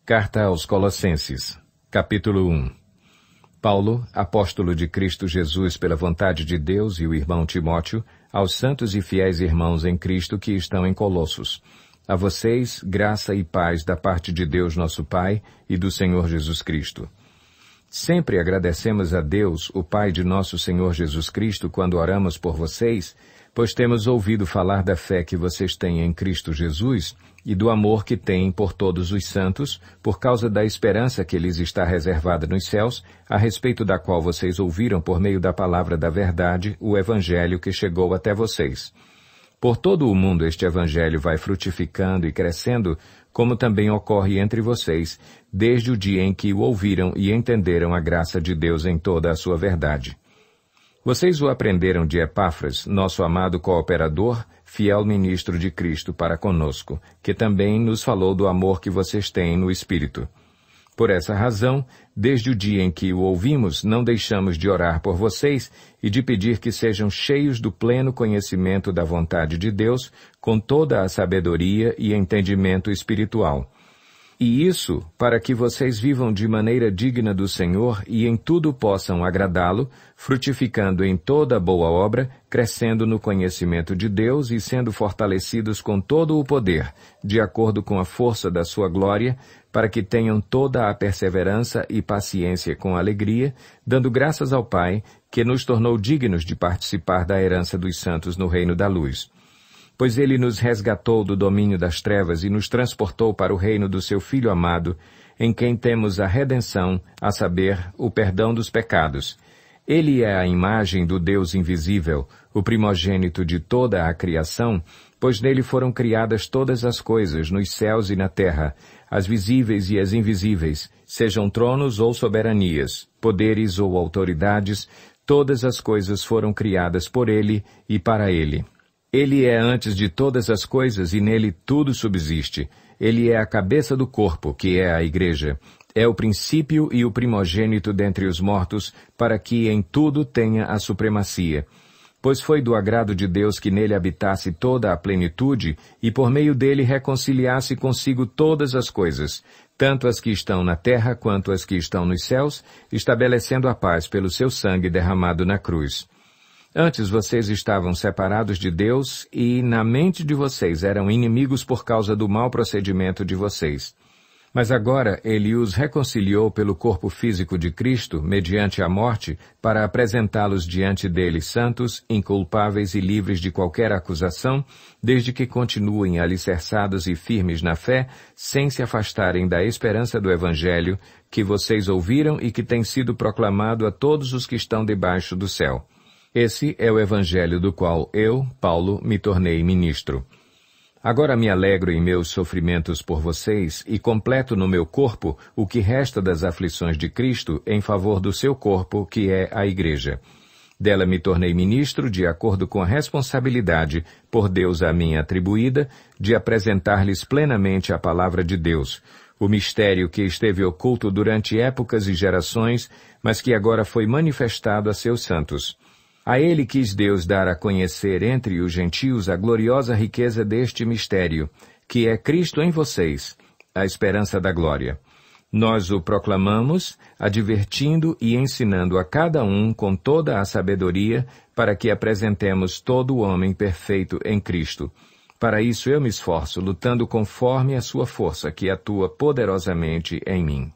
Carta aos Colossenses, capítulo 1. Paulo, apóstolo de Cristo Jesus pela vontade de Deus, e o irmão Timóteo, aos santos e fiéis irmãos em Cristo que estão em Colossos. A vocês, graça e paz da parte de Deus nosso Pai e do Senhor Jesus Cristo. Sempre agradecemos a Deus, o Pai de nosso Senhor Jesus Cristo, quando oramos por vocês, pois temos ouvido falar da fé que vocês têm em Cristo Jesus e do amor que têm por todos os santos, por causa da esperança que lhes está reservada nos céus, a respeito da qual vocês ouviram por meio da palavra da verdade, o Evangelho que chegou até vocês. Por todo o mundo este Evangelho vai frutificando e crescendo, como também ocorre entre vocês, desde o dia em que o ouviram e entenderam a graça de Deus em toda a sua verdade. Vocês o aprenderam de Epáfras, nosso amado cooperador, fiel ministro de Cristo para conosco, que também nos falou do amor que vocês têm no Espírito. Por essa razão, desde o dia em que o ouvimos, não deixamos de orar por vocês e de pedir que sejam cheios do pleno conhecimento da vontade de Deus, com toda a sabedoria e entendimento espiritual. E isso para que vocês vivam de maneira digna do Senhor e em tudo possam agradá-lo, frutificando em toda boa obra, crescendo no conhecimento de Deus e sendo fortalecidos com todo o poder, de acordo com a força da sua glória, para que tenham toda a perseverança e paciência com alegria, dando graças ao Pai, que nos tornou dignos de participar da herança dos santos no reino da luz. Pois ele nos resgatou do domínio das trevas e nos transportou para o reino do seu Filho amado, em quem temos a redenção, a saber, o perdão dos pecados. Ele é a imagem do Deus invisível, o primogênito de toda a criação, pois nele foram criadas todas as coisas, nos céus e na terra, as visíveis e as invisíveis, sejam tronos ou soberanias, poderes ou autoridades, todas as coisas foram criadas por ele e para ele. Ele é antes de todas as coisas e nele tudo subsiste. Ele é a cabeça do corpo, que é a Igreja. É o princípio e o primogênito dentre os mortos, para que em tudo tenha a supremacia. Pois foi do agrado de Deus que nele habitasse toda a plenitude e por meio dele reconciliasse consigo todas as coisas, tanto as que estão na terra quanto as que estão nos céus, estabelecendo a paz pelo seu sangue derramado na cruz. Antes vocês estavam separados de Deus e, na mente de vocês, eram inimigos por causa do mau procedimento de vocês. Mas agora ele os reconciliou pelo corpo físico de Cristo, mediante a morte, para apresentá-los diante dele santos, inculpáveis e livres de qualquer acusação, desde que continuem alicerçados e firmes na fé, sem se afastarem da esperança do Evangelho, que vocês ouviram e que tem sido proclamado a todos os que estão debaixo do céu. Esse é o Evangelho do qual eu, Paulo, me tornei ministro. Agora me alegro em meus sofrimentos por vocês e completo no meu corpo o que resta das aflições de Cristo em favor do seu corpo, que é a Igreja. Dela me tornei ministro de acordo com a responsabilidade, por Deus a mim atribuída, de apresentar-lhes plenamente a palavra de Deus, o mistério que esteve oculto durante épocas e gerações, mas que agora foi manifestado a seus santos. A ele quis Deus dar a conhecer entre os gentios a gloriosa riqueza deste mistério, que é Cristo em vocês, a esperança da glória. Nós o proclamamos, advertindo e ensinando a cada um com toda a sabedoria, para que apresentemos todo o homem perfeito em Cristo. Para isso eu me esforço, lutando conforme a sua força, que atua poderosamente em mim.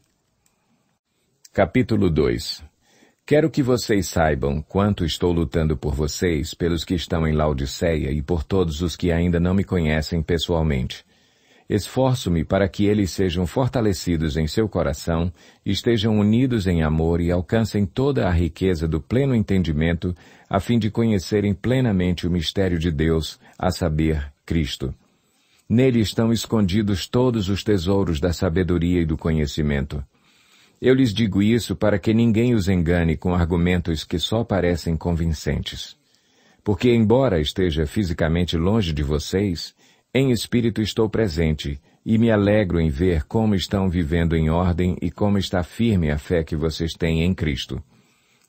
Capítulo 2. Quero que vocês saibam quanto estou lutando por vocês, pelos que estão em Laodiceia e por todos os que ainda não me conhecem pessoalmente. Esforço-me para que eles sejam fortalecidos em seu coração, estejam unidos em amor e alcancem toda a riqueza do pleno entendimento, a fim de conhecerem plenamente o mistério de Deus, a saber, Cristo. Nele estão escondidos todos os tesouros da sabedoria e do conhecimento. Eu lhes digo isso para que ninguém os engane com argumentos que só parecem convincentes. Porque, embora esteja fisicamente longe de vocês, em espírito estou presente e me alegro em ver como estão vivendo em ordem e como está firme a fé que vocês têm em Cristo.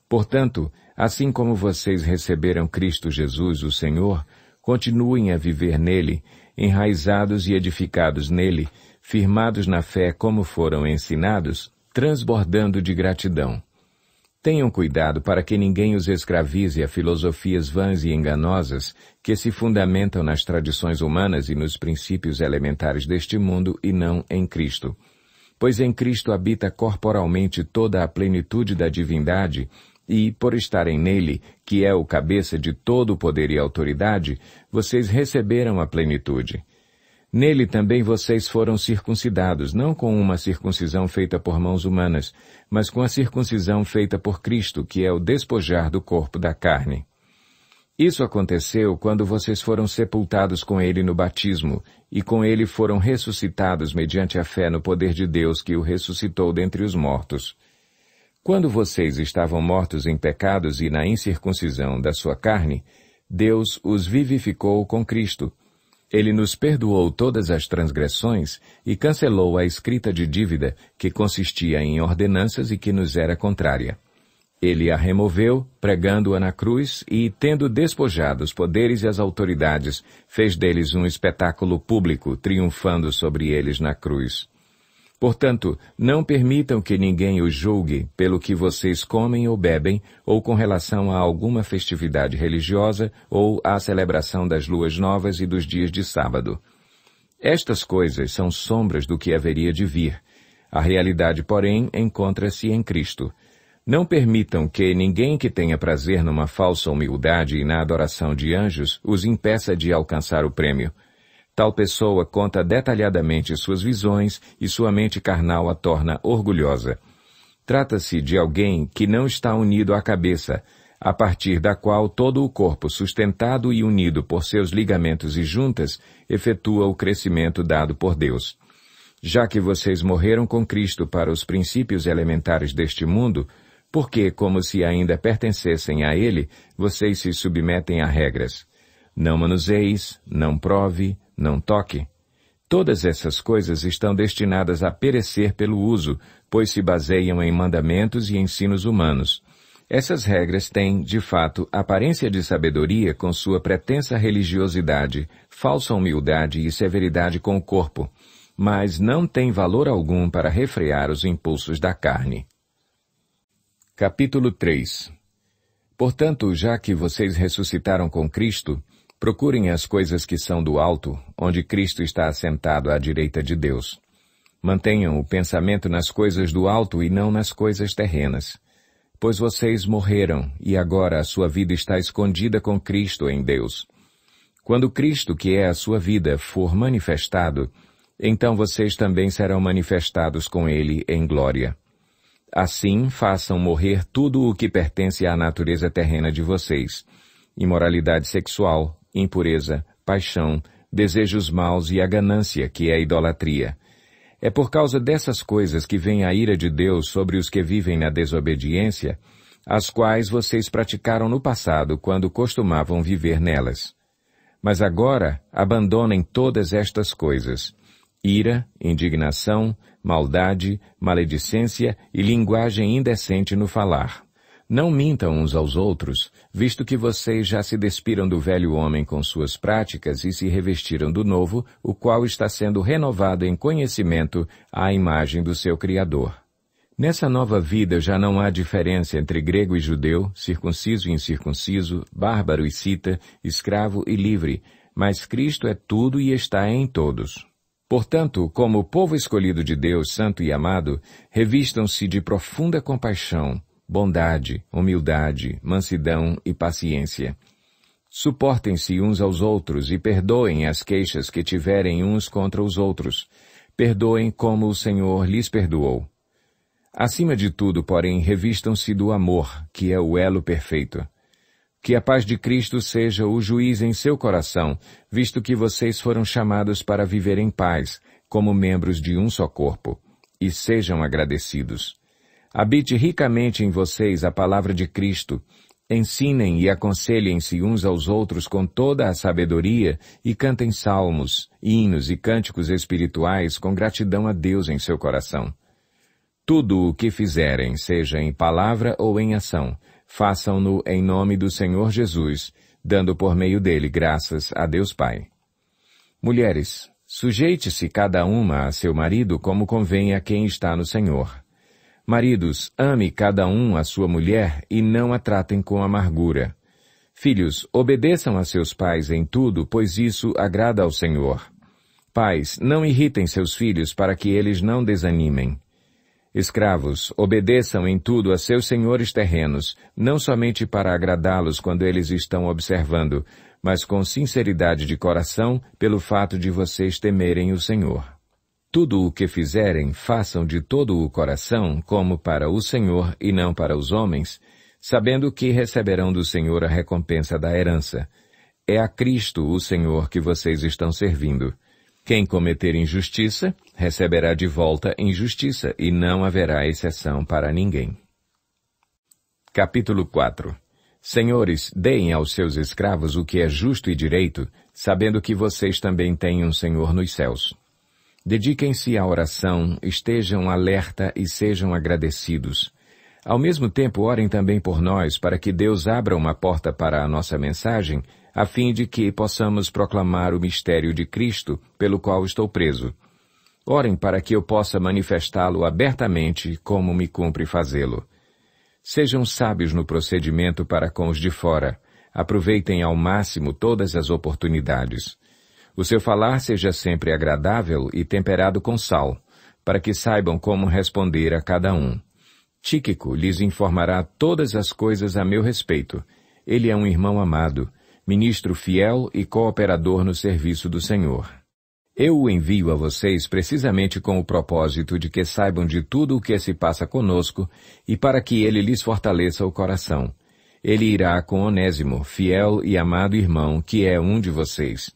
Portanto, assim como vocês receberam Cristo Jesus, o Senhor, continuem a viver nele, enraizados e edificados nele, firmados na fé como foram ensinados, transbordando de gratidão. Tenham cuidado para que ninguém os escravize a filosofias vãs e enganosas que se fundamentam nas tradições humanas e nos princípios elementares deste mundo e não em Cristo. Pois em Cristo habita corporalmente toda a plenitude da divindade e, por estarem nele, que é o cabeça de todo o poder e autoridade, vocês receberam a plenitude. Nele também vocês foram circuncidados, não com uma circuncisão feita por mãos humanas, mas com a circuncisão feita por Cristo, que é o despojar do corpo da carne. Isso aconteceu quando vocês foram sepultados com ele no batismo, e com ele foram ressuscitados mediante a fé no poder de Deus que o ressuscitou dentre os mortos. Quando vocês estavam mortos em pecados e na incircuncisão da sua carne, Deus os vivificou com Cristo. Ele nos perdoou todas as transgressões e cancelou a escrita de dívida que consistia em ordenanças e que nos era contrária. Ele a removeu, pregando-a na cruz e, tendo despojado os poderes e as autoridades, fez deles um espetáculo público, triunfando sobre eles na cruz. Portanto, não permitam que ninguém os julgue pelo que vocês comem ou bebem, ou com relação a alguma festividade religiosa, ou à celebração das luas novas e dos dias de sábado. Estas coisas são sombras do que haveria de vir. A realidade, porém, encontra-se em Cristo. Não permitam que ninguém que tenha prazer numa falsa humildade e na adoração de anjos os impeça de alcançar o prêmio. Tal pessoa conta detalhadamente suas visões e sua mente carnal a torna orgulhosa. Trata-se de alguém que não está unido à cabeça, a partir da qual todo o corpo, sustentado e unido por seus ligamentos e juntas, efetua o crescimento dado por Deus. Já que vocês morreram com Cristo para os princípios elementares deste mundo, porque, como se ainda pertencessem a ele, vocês se submetem a regras. Não manuseis, não prove, não toque. Todas essas coisas estão destinadas a perecer pelo uso, pois se baseiam em mandamentos e ensinos humanos. Essas regras têm, de fato, aparência de sabedoria com sua pretensa religiosidade, falsa humildade e severidade com o corpo, mas não têm valor algum para refrear os impulsos da carne. Capítulo 3. Portanto, já que vocês ressuscitaram com Cristo, procurem as coisas que são do alto, onde Cristo está assentado à direita de Deus. Mantenham o pensamento nas coisas do alto e não nas coisas terrenas. Pois vocês morreram, e agora a sua vida está escondida com Cristo em Deus. Quando Cristo, que é a sua vida, for manifestado, então vocês também serão manifestados com Ele em glória. Assim, façam morrer tudo o que pertence à natureza terrena de vocês: imoralidade sexual, impureza, paixão, desejos maus e a ganância, que é a idolatria. É por causa dessas coisas que vem a ira de Deus sobre os que vivem na desobediência, as quais vocês praticaram no passado quando costumavam viver nelas. Mas agora abandonem todas estas coisas: ira, indignação, maldade, maledicência e linguagem indecente no falar. Não mintam uns aos outros, visto que vocês já se despiram do velho homem com suas práticas e se revestiram do novo, o qual está sendo renovado em conhecimento à imagem do seu Criador. Nessa nova vida já não há diferença entre grego e judeu, circunciso e incircunciso, bárbaro e cita, escravo e livre, mas Cristo é tudo e está em todos. Portanto, como povo escolhido de Deus, santo e amado, revistam-se de profunda compaixão, bondade, humildade, mansidão e paciência. Suportem-se uns aos outros e perdoem as queixas que tiverem uns contra os outros. Perdoem como o Senhor lhes perdoou. Acima de tudo, porém, revistam-se do amor, que é o elo perfeito. Que a paz de Cristo seja o juiz em seu coração, visto que vocês foram chamados para viver em paz, como membros de um só corpo, e sejam agradecidos. Habite ricamente em vocês a palavra de Cristo. Ensinem e aconselhem-se uns aos outros com toda a sabedoria e cantem salmos, hinos e cânticos espirituais com gratidão a Deus em seu coração. Tudo o que fizerem, seja em palavra ou em ação, façam-no em nome do Senhor Jesus, dando por meio dele graças a Deus Pai. Mulheres, Sujeite-se cada uma a seu marido como convém a quem está no Senhor. Maridos, ame cada um a sua mulher e não a tratem com amargura. Filhos, obedeçam a seus pais em tudo, pois isso agrada ao Senhor. Pais, não irritem seus filhos para que eles não desanimem. Escravos, obedeçam em tudo a seus senhores terrenos, não somente para agradá-los quando eles estão observando, mas com sinceridade de coração, pelo fato de vocês temerem o Senhor. Tudo o que fizerem, façam de todo o coração, como para o Senhor e não para os homens, sabendo que receberão do Senhor a recompensa da herança. É a Cristo, o Senhor, que vocês estão servindo. Quem cometer injustiça, receberá de volta injustiça, e não haverá exceção para ninguém. Capítulo 4. Senhores, deem aos seus escravos o que é justo e direito, sabendo que vocês também têm um Senhor nos céus. Dediquem-se à oração, estejam alerta e sejam agradecidos. Ao mesmo tempo, orem também por nós, para que Deus abra uma porta para a nossa mensagem, a fim de que possamos proclamar o mistério de Cristo, pelo qual estou preso. Orem para que eu possa manifestá-lo abertamente, como me cumpre fazê-lo. Sejam sábios no procedimento para com os de fora. Aproveitem ao máximo todas as oportunidades. O seu falar seja sempre agradável e temperado com sal, para que saibam como responder a cada um. Tíquico lhes informará todas as coisas a meu respeito. Ele é um irmão amado, ministro fiel e cooperador no serviço do Senhor. Eu o envio a vocês precisamente com o propósito de que saibam de tudo o que se passa conosco e para que ele lhes fortaleça o coração. Ele irá com Onésimo, fiel e amado irmão, que é um de vocês.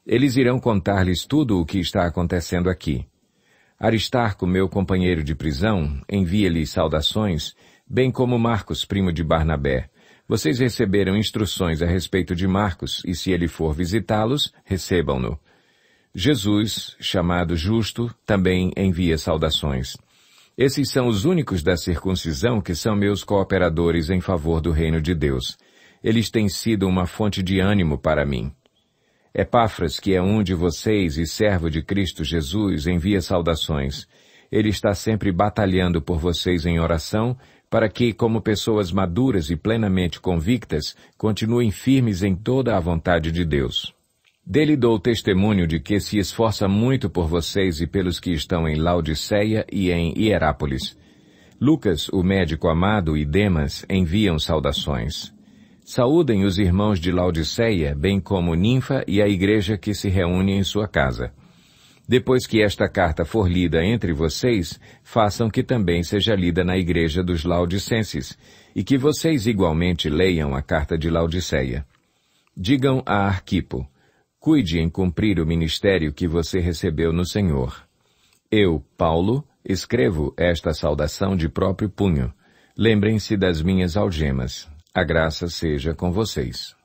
Eles irão contar-lhes tudo o que está acontecendo aqui. Aristarco, meu companheiro de prisão, envia-lhes saudações, bem como Marcos, primo de Barnabé. Vocês receberam instruções a respeito de Marcos, e se ele for visitá-los, recebam-no. Jesus, chamado Justo, também envia saudações. Esses são os únicos da circuncisão que são meus cooperadores em favor do reino de Deus. Eles têm sido uma fonte de ânimo para mim. Epáfras, que é um de vocês e servo de Cristo Jesus, envia saudações. Ele está sempre batalhando por vocês em oração, para que, como pessoas maduras e plenamente convictas, continuem firmes em toda a vontade de Deus. Dele dou testemunho de que se esforça muito por vocês e pelos que estão em Laodiceia e em Hierápolis. Lucas, o médico amado, e Demas enviam saudações. Saúdem os irmãos de Laodiceia, bem como Ninfa e a igreja que se reúne em sua casa. Depois que esta carta for lida entre vocês, façam que também seja lida na igreja dos Laodicenses, e que vocês igualmente leiam a carta de Laodiceia. Digam a Arquipo: cuide em cumprir o ministério que você recebeu no Senhor. Eu, Paulo, escrevo esta saudação de próprio punho. Lembrem-se das minhas algemas. A graça seja com vocês.